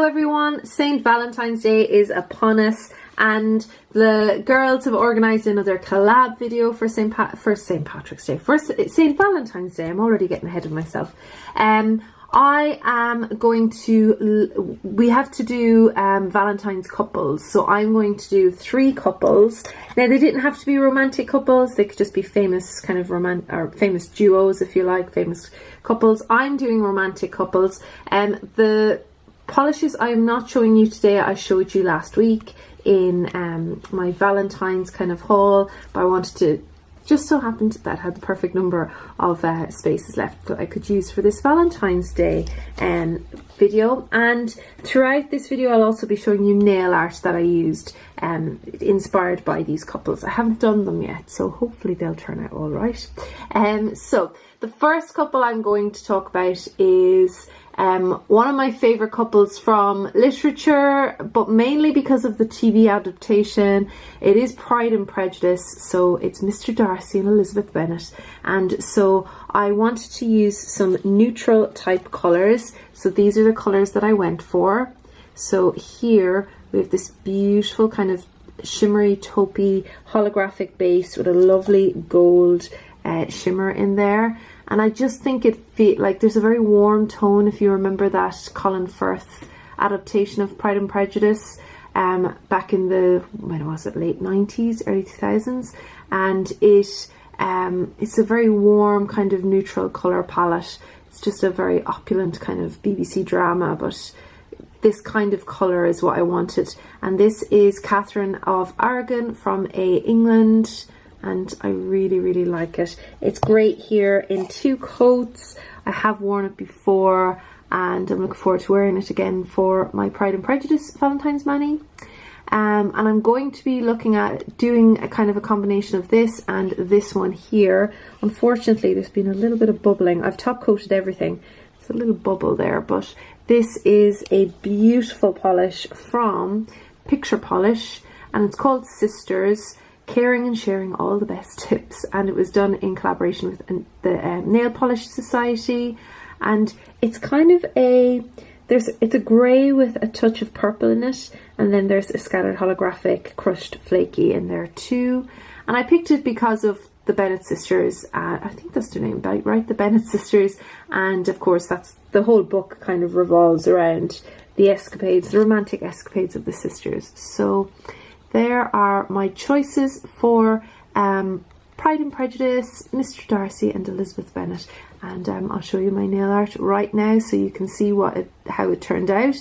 Hello everyone, St. Valentine's Day is upon us and the girls have organised another collab video for St. Patrick's Day, for St. Valentine's Day. I'm already getting ahead of myself. I am going to, we have to do Valentine's couples, so I'm going to do 3 couples. Now they didn't have to be romantic couples, they could just be famous kind of famous duos if you like, famous couples. I'm doing romantic couples. The polishes I'm not showing you today, I showed you last week in my Valentine's kind of haul, but I wanted to, just so happened that had the perfect number of spaces left that I could use for this Valentine's Day video. And throughout this video I'll also be showing you nail art that I used inspired by these couples. I haven't done them yet, so hopefully they'll turn out all right. So the first couple I'm going to talk about is one of my favourite couples from literature, but mainly because of the TV adaptation. It is Pride and Prejudice, so it's Mr. Darcy and Elizabeth Bennet, and so I wanted to use some neutral type colours. So these are the colours that I went for. So here we have this beautiful kind of shimmery taupey holographic base with a lovely gold shimmer in there. And I just think it feels like there's a very warm tone, if you remember that Colin Firth adaptation of Pride and Prejudice back in the, when was it, late 90s, early 2000s. And it's a very warm kind of neutral colour palette. It's just a very opulent kind of BBC drama, but this kind of colour is what I wanted. And this is Catherine of Aragon from England. And I really, really like it. It's great here in 2 coats. I have worn it before and I'm looking forward to wearing it again for my Pride and Prejudice Valentine's Mani. And I'm going to be looking at doing a kind of a combination of this and this one here. Unfortunately, there's been a little bit of bubbling. I've top coated everything. There's a little bubble there, but this is a beautiful polish from Picture Polish and it's called Sisters. Caring and sharing all the best tips, and it was done in collaboration with the Nail Polish Society. And it's kind of it's a grey with a touch of purple in it, and then there's a scattered holographic crushed flaky in there too. And I picked it because of the Bennet sisters. I think that's their name, right? The Bennet sisters, and of course that's the whole book kind of revolves around the escapades, the romantic escapades of the sisters. So there are my choices for Pride and Prejudice, Mr. Darcy and Elizabeth Bennet. And I'll show you my nail art right now so you can see how it turned out.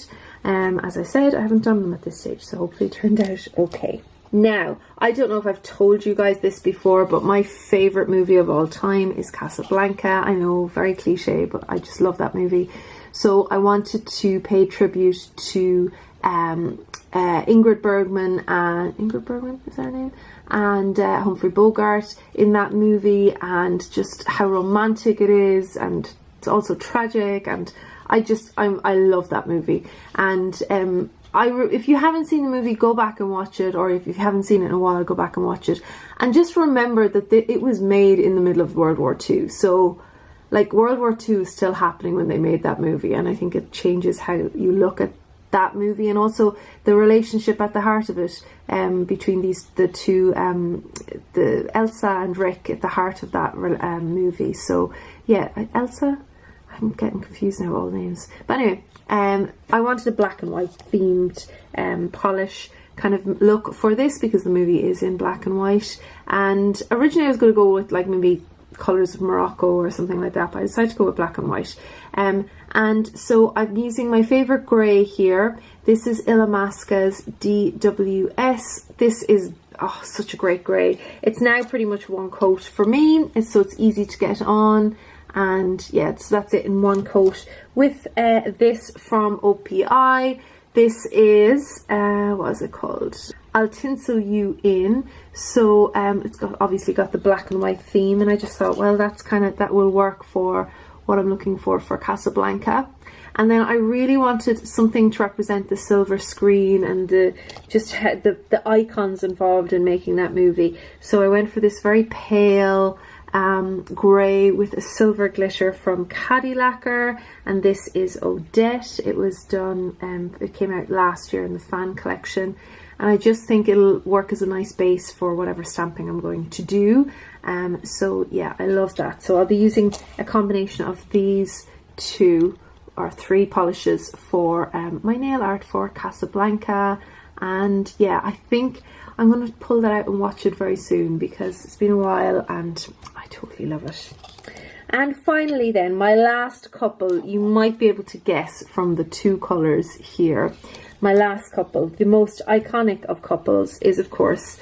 As I said, I haven't done them at this stage, so hopefully it turned out okay. Now, I don't know if I've told you guys this before, but my favourite movie of all time is Casablanca. I know, very cliche, but I just love that movie. So I wanted to pay tribute to Ingrid Bergman, is that her name? And Humphrey Bogart in that movie, and just how romantic it is, and it's also tragic, and I love that movie. And if you haven't seen the movie, go back and watch it, or if you haven't seen it in a while, go back and watch it. And just remember that it was made in the middle of World War II, so like World War II is still happening when they made that movie, and I think it changes how you look at that movie, and also the relationship at the heart of it between the two, the Elsa and Rick at the heart of that movie. So yeah, Elsa, I'm getting confused now, all names. But anyway, I wanted a black and white themed polish kind of look for this because the movie is in black and white. And originally I was going to go with like maybe colours of Morocco or something like that, but I decided to go with black and white. And so I'm using my favourite grey here. This is Illamasqua's DWS. This is such a great grey. It's now pretty much one coat for me, so it's easy to get on. And yeah, so that's it in one coat with this from OPI. This is what is it called? I'll Tinsel You In. So it's obviously got the black and white theme, and I just thought, well, that will work for what I'm looking for Casablanca. And then I really wanted something to represent the silver screen and the icons involved in making that movie. So I went for this very pale grey with a silver glitter from Cadillacquer, and this is Odette. It was done, it came out last year in the fan collection, and I just think it'll work as a nice base for whatever stamping I'm going to do. So yeah, I love that. So I'll be using a combination of these 2 or 3 polishes for my nail art for Casablanca. And yeah, I think I'm going to pull that out and watch it very soon because it's been a while and I totally love it. And finally then, my last couple, you might be able to guess from the 2 colours here. My last couple, the most iconic of couples, is of course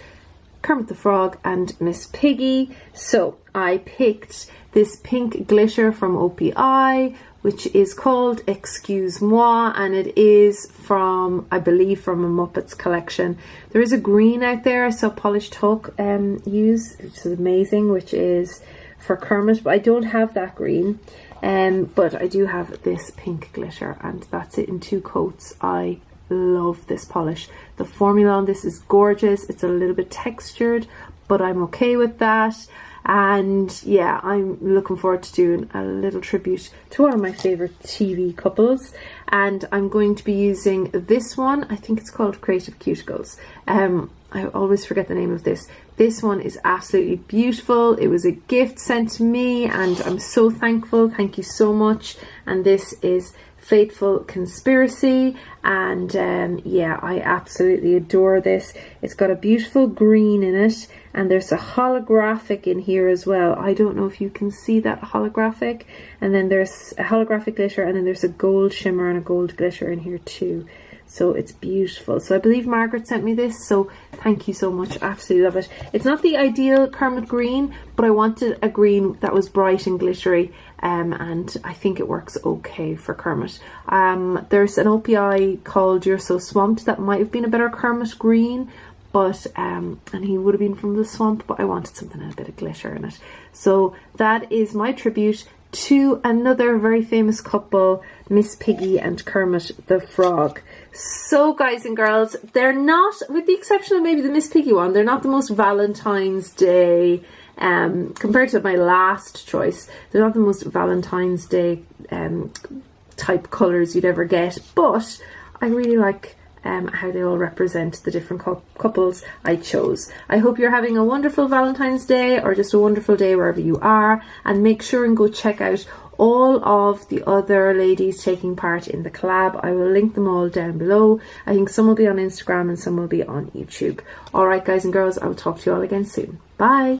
Kermit the Frog and Miss Piggy. So I picked this pink glitter from OPI, which is called Excuse Moi, and it is from, I believe, from a Muppets collection. There is a green out there I saw Polished Hook use, which is amazing, which is for Kermit, but I don't have that green. But I do have this pink glitter, and that's it in 2 coats. I love this polish. The formula on this is gorgeous. It's a little bit textured, but I'm okay with that. And yeah, I'm looking forward to doing a little tribute to one of my favorite TV couples, and I'm going to be using this one. I think it's called Creative Cuticles. I always forget the name of this. This one is absolutely beautiful. It was a gift sent to me and I'm so thankful. Thank you so much. And this is Fateful Conspiracy, and yeah, I absolutely adore this. It's got a beautiful green in it, and there's a holographic in here as well. I don't know if you can see that holographic, and then there's a holographic glitter, and then there's a gold shimmer and a gold glitter in here too. So it's beautiful. So I believe Margaret sent me this, so thank you so much. Absolutely love it. It's not the ideal Kermit green, but I wanted a green that was bright and glittery, and I think it works okay for Kermit. There's an OPI called You're So Swamped that might have been a better Kermit green, but and he would have been from the swamp, but I wanted something with a bit of glitter in it. So that is my tribute to another very famous couple, Miss Piggy and Kermit the Frog. So guys and girls, they're not, with the exception of maybe the Miss Piggy one, they're not the most Valentine's Day, compared to my last choice, they're not the most Valentine's Day type colours you'd ever get, but I really like how they all represent the different couples I chose. I hope you're having a wonderful Valentine's Day, or just a wonderful day wherever you are, and make sure and go check out all of the other ladies taking part in the collab. I will link them all down below. I think some will be on Instagram and some will be on YouTube. Alright guys and girls, I will talk to you all again soon. Bye!